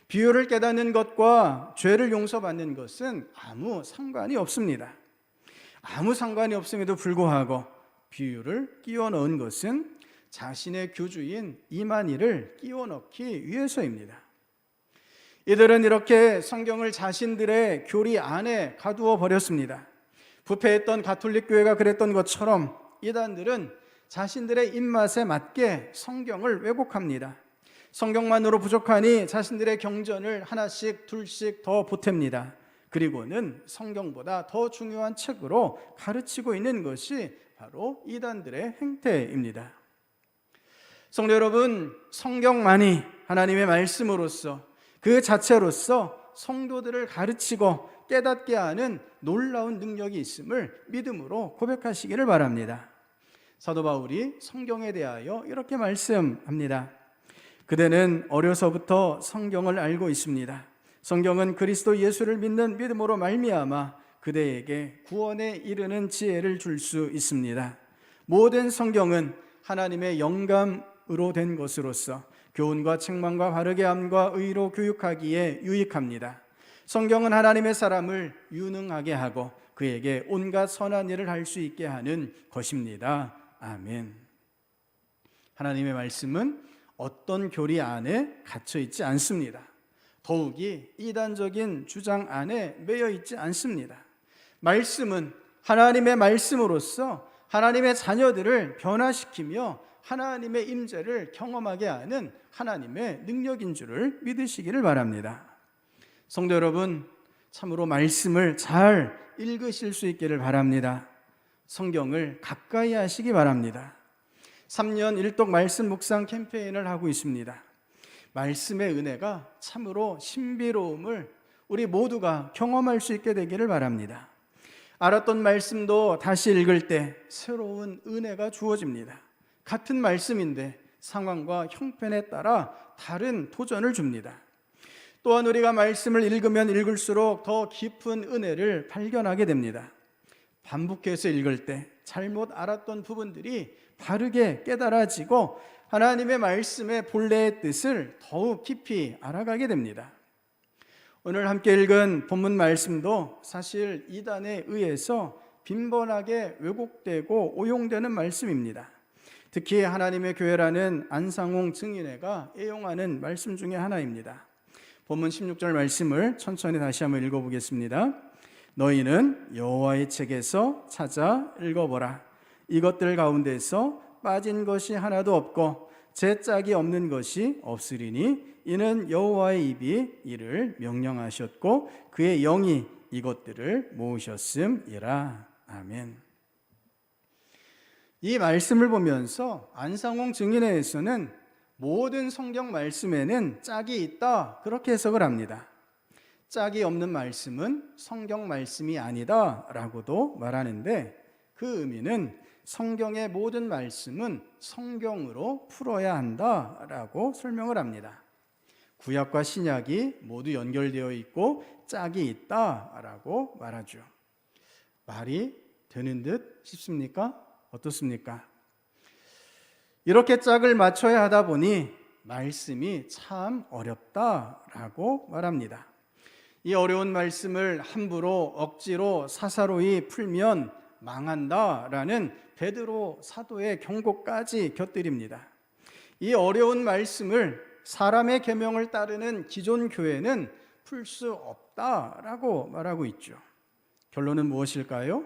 비유를 깨닫는 것과 죄를 용서받는 것은 아무 상관이 없습니다. 아무 상관이 없음에도 불구하고 비유를 끼워 넣은 것은 자신의 교주인 이만희를 끼워 넣기 위해서입니다. 이들은 이렇게 성경을 자신들의 교리 안에 가두어 버렸습니다. 부패했던 가톨릭 교회가 그랬던 것처럼 이단들은 자신들의 입맛에 맞게 성경을 왜곡합니다. 성경만으로 부족하니 자신들의 경전을 하나씩 둘씩 더 보탭니다. 그리고는 성경보다 더 중요한 책으로 가르치고 있는 것이 바로 이단들의 행태입니다. 성도 여러분, 성경만이 하나님의 말씀으로서 그 자체로서 성도들을 가르치고 깨닫게 하는 놀라운 능력이 있음을 믿음으로 고백하시기를 바랍니다. 사도 바울이 성경에 대하여 이렇게 말씀합니다. 그대는 어려서부터 성경을 알고 있습니다. 성경은 그리스도 예수를 믿는 믿음으로 말미암아 그대에게 구원에 이르는 지혜를 줄 수 있습니다. 모든 성경은 하나님의 영감으로 된 것으로서 교훈과 책망과 바르게 함과 의로 교육하기에 유익합니다. 성경은 하나님의 사람을 유능하게 하고 그에게 온갖 선한 일을 할 수 있게 하는 것입니다. 아멘. 하나님의 말씀은 어떤 교리 안에 갇혀 있지 않습니다. 더욱이 이단적인 주장 안에 매여 있지 않습니다. 말씀은 하나님의 말씀으로서 하나님의 자녀들을 변화시키며 하나님의 임재를 경험하게 하는 하나님의 능력인 줄을 믿으시기를 바랍니다. 성도 여러분, 참으로 말씀을 잘 읽으실 수 있기를 바랍니다. 성경을 가까이 하시기 바랍니다. 3년 1독 말씀 묵상 캠페인을 하고 있습니다. 말씀의 은혜가 참으로 신비로움을 우리 모두가 경험할 수 있게 되기를 바랍니다. 알았던 말씀도 다시 읽을 때 새로운 은혜가 주어집니다. 같은 말씀인데 상황과 형편에 따라 다른 도전을 줍니다. 또한 우리가 말씀을 읽으면 읽을수록 더 깊은 은혜를 발견하게 됩니다. 반복해서 읽을 때 잘못 알았던 부분들이 바르게 깨달아지고 하나님의 말씀의 본래의 뜻을 더욱 깊이 알아가게 됩니다. 오늘 함께 읽은 본문 말씀도 사실 이단에 의해서 빈번하게 왜곡되고 오용되는 말씀입니다. 특히 하나님의 교회라는 안상홍 증인회가 애용하는 말씀 중에 하나입니다. 본문 16절 말씀을 천천히 다시 한번 읽어보겠습니다. 너희는 여호와의 책에서 찾아 읽어보라. 이것들 가운데서 빠진 것이 하나도 없고 제 짝이 없는 것이 없으리니 이는 여호와의 입이 이를 명령하셨고 그의 영이 이것들을 모으셨음이라. 아멘. 이 말씀을 보면서 안상홍 증인회에서는 모든 성경 말씀에는 짝이 있다, 그렇게 해석을 합니다. 짝이 없는 말씀은 성경 말씀이 아니다 라고도 말하는데, 그 의미는 성경의 모든 말씀은 성경으로 풀어야 한다 라고 설명을 합니다. 구약과 신약이 모두 연결되어 있고 짝이 있다 라고 말하죠. 말이 되는 듯 싶습니까? 어떻습니까? 이렇게 짝을 맞춰야 하다 보니 말씀이 참 어렵다라고 말합니다. 이 어려운 말씀을 함부로 억지로 사사로이 풀면 망한다라는 베드로 사도의 경고까지 곁들입니다. 이 어려운 말씀을 사람의 계명을 따르는 기존 교회는 풀 수 없다라고 말하고 있죠. 결론은 무엇일까요?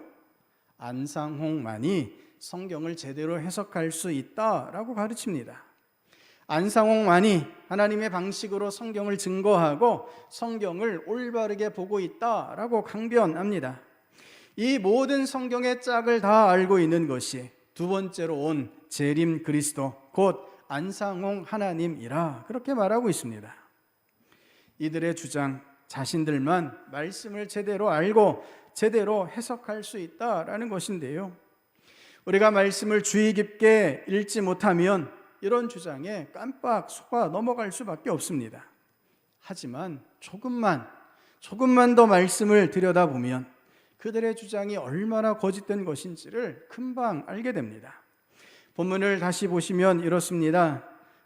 안상홍만이 성경을 제대로 해석할 수 있다라고 가르칩니다. 안상홍만이 하나님의 방식으로 성경을 증거하고 성경을 올바르게 보고 있다라고 강변합니다. 이 모든 성경의 짝을 다 알고 있는 것이 두 번째로 온 재림 그리스도 곧 안상홍 하나님이라 그렇게 말하고 있습니다. 이들의 주장, 자신들만 말씀을 제대로 알고 제대로 해석할 수 있다라는 것인데요, 우리가 말씀을 주의 깊게 읽지 못하면 이런 주장에 깜빡 속아 넘어갈 수밖에 없습니다. 하지만 조금만 더 말씀을 들여다보면 그들의 주장이 얼마나 거짓된 것인지를 금방 알게 됩니다. 본문을 다시 보시면 이렇습니다.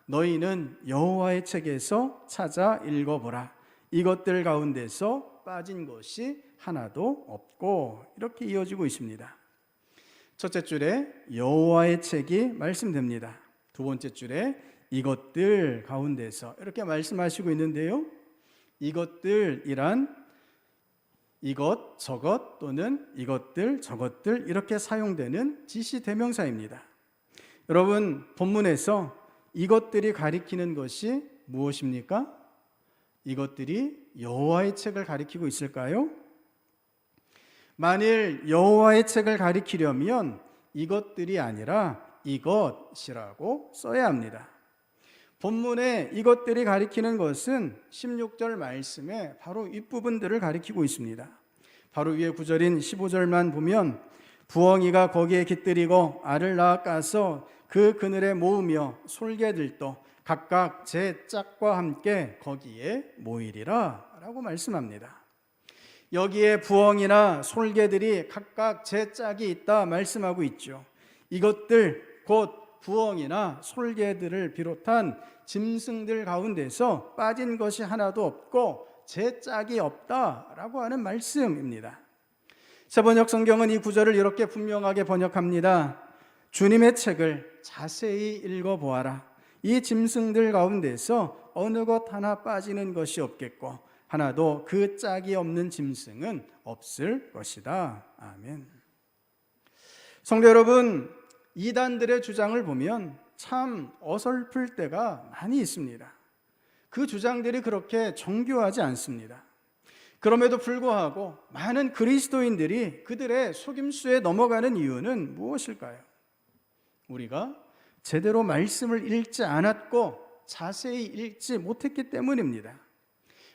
너희는 여호와의 책에서 찾아 읽어보라. 이것들 가운데서 빠진 것이 하나도 없고, 이렇게 이어지고 있습니다. 첫째 줄에 여호와의 책이 말씀됩니다. 두 번째 줄에 이것들 가운데서 이렇게 말씀하시고 있는데요, 이것들이란 이것, 저것 또는 이것들, 저것들 이렇게 사용되는 지시 대명사입니다. 여러분, 본문에서 이것들이 가리키는 것이 무엇입니까? 이것들이 여호와의 책을 가리키고 있을까요? 만일 여호와의 책을 가리키려면 이것들이 아니라 이것이라고 써야 합니다. 본문에 이것들이 가리키는 것은 16절 말씀의 바로 윗부분들을 가리키고 있습니다. 바로 위에 구절인 15절만 보면 부엉이가 거기에 깃들이고 알을 낳아 까서 그 그늘에 모으며 솔개들도 각각 제 짝과 함께 거기에 모이리라 라고 말씀합니다. 여기에 부엉이나 솔개들이 각각 제 짝이 있다 말씀하고 있죠. 이것들 곧 부엉이나 솔개들을 비롯한 짐승들 가운데서 빠진 것이 하나도 없고 제 짝이 없다라고 하는 말씀입니다. 새번역 성경은 이 구절을 이렇게 분명하게 번역합니다. 주님의 책을 자세히 읽어보아라. 이 짐승들 가운데서 어느 것 하나 빠지는 것이 없겠고 하나도 그 짝이 없는 짐승은 없을 것이다. 아멘. 성도 여러분, 이단들의 주장을 보면 참 어설플 때가 많이 있습니다. 그 주장들이 그렇게 정교하지 않습니다. 그럼에도 불구하고 많은 그리스도인들이 그들의 속임수에 넘어가는 이유는 무엇일까요? 우리가 제대로 말씀을 읽지 않았고 자세히 읽지 못했기 때문입니다.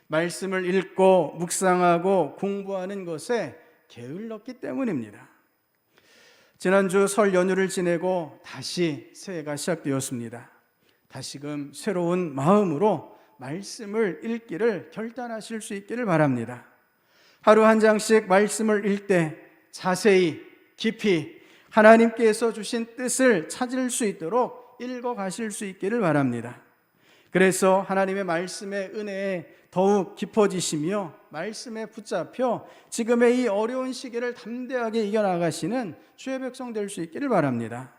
말씀을 읽고 묵상하고 공부하는 것에 게을렀기 때문입니다. 지난주 설 연휴를 지내고 다시 새해가 시작되었습니다. 다시금 새로운 마음으로 말씀을 읽기를 결단하실 수 있기를 바랍니다. 하루 한 장씩 말씀을 읽되 자세히 깊이 하나님께서 주신 뜻을 찾을 수 있도록 읽어가실 수 있기를 바랍니다. 그래서 하나님의 말씀의 은혜에 더욱 깊어지시며 말씀에 붙잡혀 지금의 이 어려운 시기를 담대하게 이겨나가시는 주의 백성 될 수 있기를 바랍니다.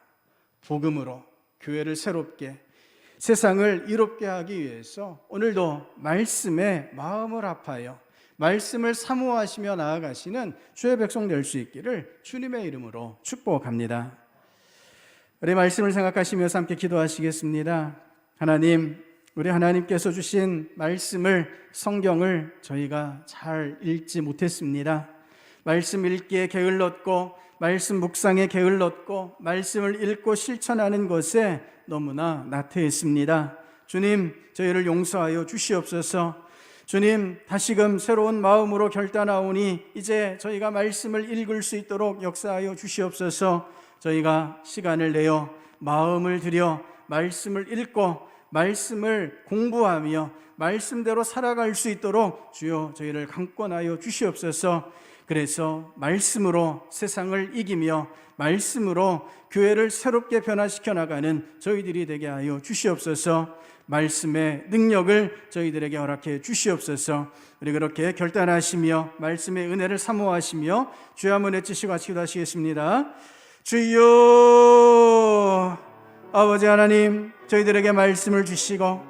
복음으로 교회를 새롭게 세상을 이롭게 하기 위해서 오늘도 말씀에 마음을 합하여 말씀을 사모하시며 나아가시는 주의 백성 될 수 있기를 주님의 이름으로 축복합니다. 우리 말씀을 생각하시면서 함께 기도하시겠습니다. 하나님, 우리 하나님께서 주신 말씀을, 성경을 저희가 잘 읽지 못했습니다. 말씀 읽기에 게을렀고 말씀 묵상에 게을렀고 말씀을 읽고 실천하는 것에 너무나 나태했습니다. 주님, 저희를 용서하여 주시옵소서. 주님, 다시금 새로운 마음으로 결단하오니 이제 저희가 말씀을 읽을 수 있도록 역사하여 주시옵소서. 저희가 시간을 내어 마음을 들여 말씀을 읽고 말씀을 공부하며 말씀대로 살아갈 수 있도록 주여 저희를 강권하여 주시옵소서. 그래서 말씀으로 세상을 이기며 말씀으로 교회를 새롭게 변화시켜 나가는 저희들이 되게 하여 주시옵소서. 말씀의 능력을 저희들에게 허락해 주시옵소서. 우리 그렇게 결단하시며 말씀의 은혜를 사모하시며 주여 한번 외치시고 같이 기도하시겠습니다. 주여, 아버지 하나님, 저희들에게 말씀을 주시고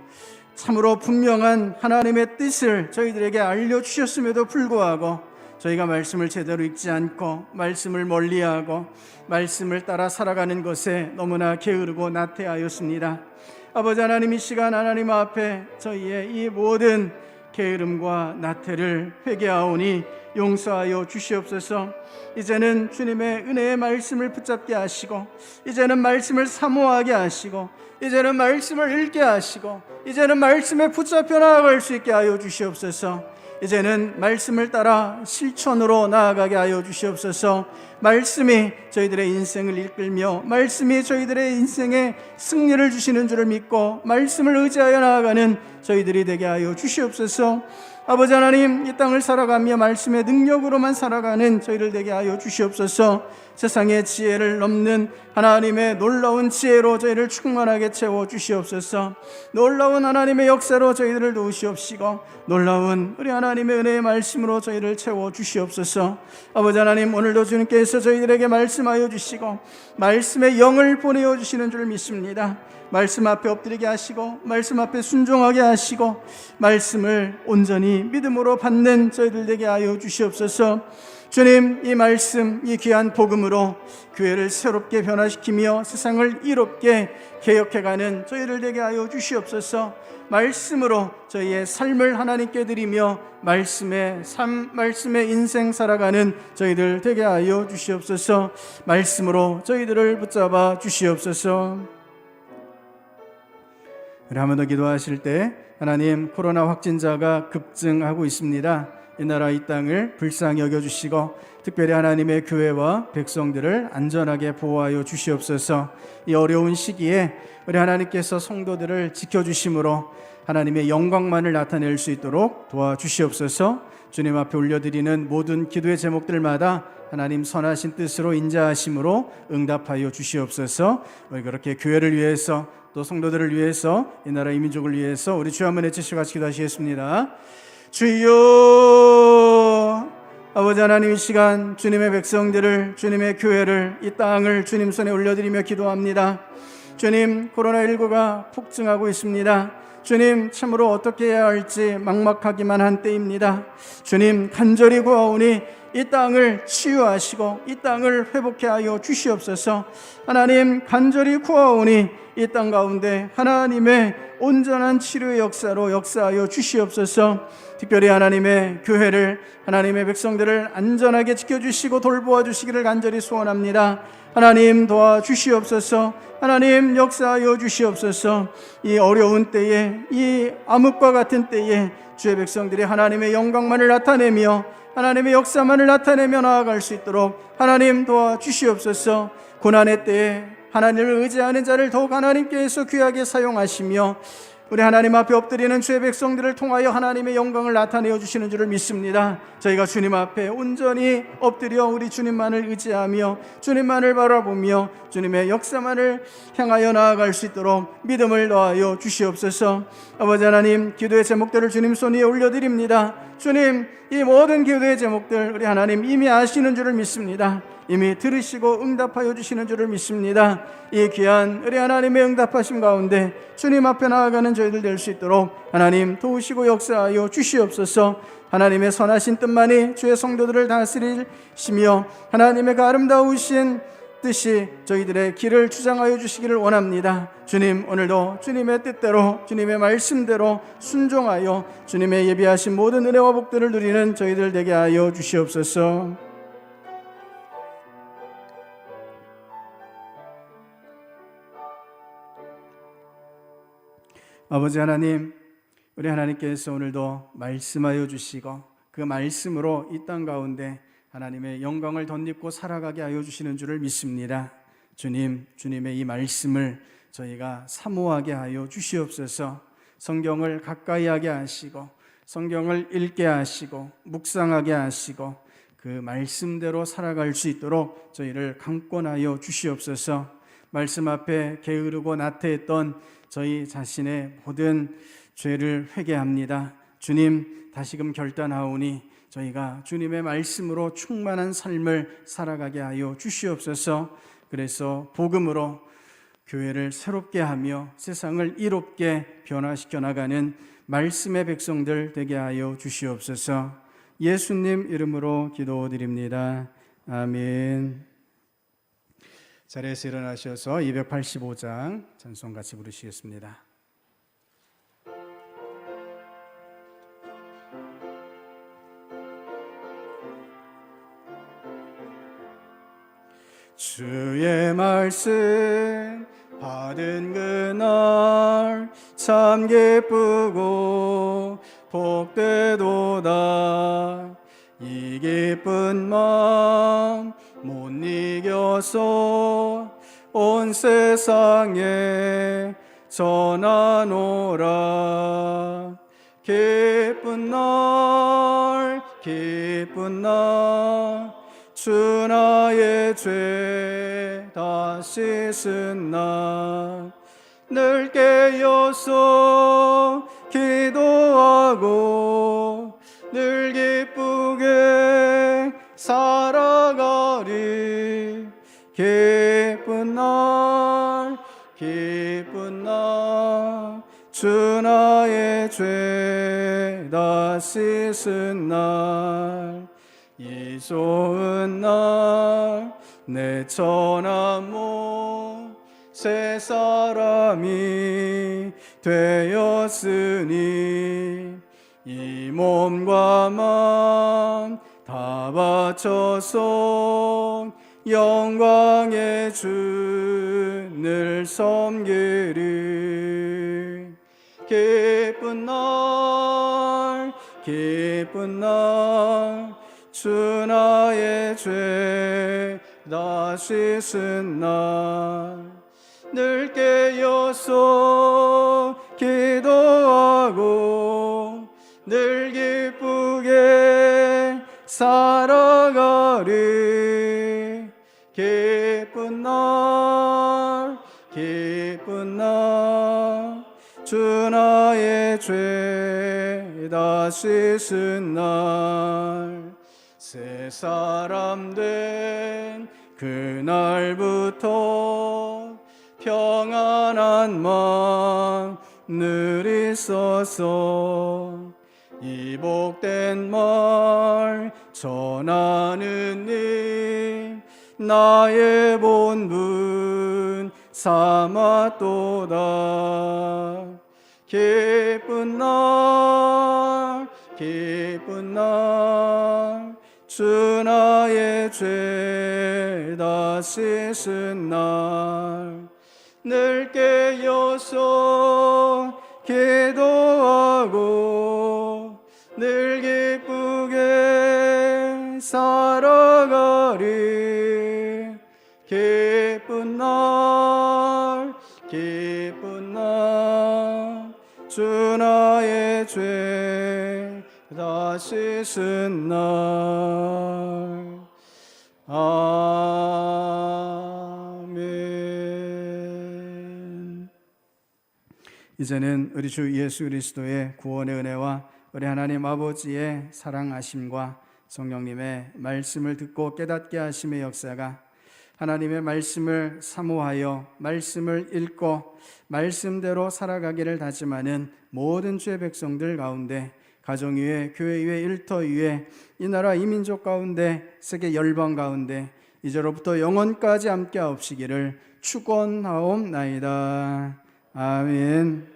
참으로 분명한 하나님의 뜻을 저희들에게 알려주셨음에도 불구하고 저희가 말씀을 제대로 읽지 않고 말씀을 멀리하고 말씀을 따라 살아가는 것에 너무나 게으르고 나태하였습니다. 아버지 하나님, 이 시간 하나님 앞에 저희의 이 모든 게으름과 나태를 회개하오니 용서하여 주시옵소서. 이제는 주님의 은혜의 말씀을 붙잡게 하시고 이제는 말씀을 사모하게 하시고 이제는 말씀을 읽게 하시고 이제는 말씀에 붙잡혀 나아갈 수 있게 하여 주시옵소서. 이제는 말씀을 따라 실천으로 나아가게 하여 주시옵소서. 말씀이 저희들의 인생을 이끌며 말씀이 저희들의 인생에 승리를 주시는 줄을 믿고 말씀을 의지하여 나아가는 저희들이 되게 하여 주시옵소서. 아버지 하나님, 이 땅을 살아가며 말씀의 능력으로만 살아가는 저희를 되게 하여 주시옵소서. 세상의 지혜를 넘는 하나님의 놀라운 지혜로 저희를 충만하게 채워 주시옵소서. 놀라운 하나님의 역사로 저희들을 도우시옵시고 놀라운 우리 하나님의 은혜의 말씀으로 저희를 채워 주시옵소서. 아버지 하나님, 오늘도 주님께서 저희들에게 말씀하여 주시고 말씀의 영을 보내어 주시는 줄 믿습니다. 말씀 앞에 엎드리게 하시고 말씀 앞에 순종하게 하시고 말씀을 온전히 믿음으로 받는 저희들 되게 하여 주시옵소서. 주님, 이 말씀, 이 귀한 복음으로 교회를 새롭게 변화시키며 세상을 이롭게 개혁해가는 저희들 되게 하여 주시옵소서. 말씀으로 저희의 삶을 하나님께 드리며 말씀의 삶, 말씀의 인생 살아가는 저희들 되게 하여 주시옵소서. 말씀으로 저희들을 붙잡아 주시옵소서. 우리 한 번 더 기도하실 때, 하나님, 코로나 확진자가 급증하고 있습니다. 이 나라 이 땅을 불쌍히 여겨주시고 특별히 하나님의 교회와 백성들을 안전하게 보호하여 주시옵소서. 이 어려운 시기에 우리 하나님께서 성도들을 지켜주심으로 하나님의 영광만을 나타낼 수 있도록 도와주시옵소서. 주님 앞에 올려드리는 모든 기도의 제목들마다 하나님 선하신 뜻으로 인자하심으로 응답하여 주시옵소서. 우리 그렇게 교회를 위해서 또 성도들을 위해서 이 나라 이 민족을 위해서 우리 주여 한번 외치시고 같이 기도하시겠습니다. 주여, 아버지 하나님, 이 시간 주님의 백성들을, 주님의 교회를, 이 땅을 주님 손에 올려드리며 기도합니다. 주님, 코로나19가 폭증하고 있습니다. 주님, 참으로 어떻게 해야 할지 막막하기만 한 때입니다. 주님, 간절히 구하오니 이 땅을 치유하시고 이 땅을 회복해 하여 주시옵소서. 하나님, 간절히 구하오니 이 땅 가운데 하나님의 온전한 치료의 역사로 역사하여 주시옵소서. 특별히 하나님의 교회를, 하나님의 백성들을 안전하게 지켜주시고 돌보아 주시기를 간절히 소원합니다. 하나님, 도와주시옵소서. 하나님, 역사하여 주시옵소서. 이 어려운 때에, 이 암흑과 같은 때에 주의 백성들이 하나님의 영광만을 나타내며 하나님의 역사만을 나타내며 나아갈 수 있도록 하나님 도와주시옵소서. 고난의 때에 하나님을 의지하는 자를 더욱 하나님께서 귀하게 사용하시며 우리 하나님 앞에 엎드리는 주의 백성들을 통하여 하나님의 영광을 나타내어 주시는 줄을 믿습니다. 저희가 주님 앞에 온전히 엎드려 우리 주님만을 의지하며 주님만을 바라보며 주님의 역사만을 향하여 나아갈 수 있도록 믿음을 더하여 주시옵소서. 아버지 하나님, 기도의 제목들을 주님 손 위에 올려드립니다. 주님, 이 모든 기도의 제목들 우리 하나님 이미 아시는 줄을 믿습니다. 이미 들으시고 응답하여 주시는 줄을 믿습니다. 이 귀한 우리 하나님의 응답하심 가운데 주님 앞에 나아가는 저희들 될 수 있도록 하나님 도우시고 역사하여 주시옵소서. 하나님의 선하신 뜻만이 주의 성도들을 다스리시며 하나님의 그 아름다우신 뜻이 저희들의 길을 주장하여 주시기를 원합니다. 주님, 오늘도 주님의 뜻대로 주님의 말씀대로 순종하여 주님의 예비하신 모든 은혜와 복들을 누리는 저희들 되게 하여 주시옵소서. 아버지 하나님, 우리 하나님께서 오늘도 말씀하여 주시고 그 말씀으로 이 땅 가운데 하나님의 영광을 덧입고 살아가게 하여 주시는 줄을 믿습니다. 주님, 주님의 이 말씀을 저희가 사모하게 하여 주시옵소서. 성경을 가까이 하게 하시고 성경을 읽게 하시고 묵상하게 하시고 그 말씀대로 살아갈 수 있도록 저희를 강권하여 주시옵소서. 말씀 앞에 게으르고 나태했던 저희 자신의 모든 죄를 회개합니다. 주님, 다시금 결단하오니 저희가 주님의 말씀으로 충만한 삶을 살아가게 하여 주시옵소서. 그래서 복음으로 교회를 새롭게 하며 세상을 이롭게 변화시켜 나가는 말씀의 백성들 되게 하여 주시옵소서. 예수님 이름으로 기도드립니다. 아멘. 자리에서 일어나셔서 285장 찬송 같이 부르시겠습니다. 주의 말씀 받은 그날 참 기쁘고 복되도다. 이 기쁜 마음 못 이겨서 온 세상에 전하노라. 기쁜 날 기쁜 날 주 나의 죄 다 씻은 날 늘 깨어서 기도하고 늘 기쁘게 살아가리. 기쁜 날 기쁜 날 주 나의 죄 다 씻은 날 이 좋은 날 내 천한 몸 새 사람이 되었으니 이 몸과 마음 다 바쳐서 영광의 주를 섬기리. 기쁜 날 기쁜 날 주 나의 죄 다 씻은 날 늘 깨어서 기도하고 늘 기쁘게 살아가리. 기쁜 날 기쁜 날 주 나의 죄 다 씻은 날 새 사람 된 그날부터 평안한 마음 늘 있어서 이 복된 말 전하는 님 나의 본분 삼았도다. 기쁜 날 주 나의 죄 다 씻은 날 늘 깨어서 기도하고 늘 기쁘게 살아가리. 기쁜 날 주 나의 죄 다 씻은 날. 아멘. 이제는 우리 주 예수 그리스도의 구원의 은혜와 우리 하나님 아버지의 사랑하심과 성령님의 말씀을 듣고 깨닫게 하심의 역사가 하나님의 말씀을 사모하여 말씀을 읽고 말씀대로 살아가기를 다짐하는 모든 주의 백성들 가운데, 가정 위에, 교회 위에, 일터 위에, 이 나라 이 민족 가운데, 세계 열방 가운데 이제로부터 영원까지 함께 하옵시기를 축원하옵나이다. 아멘.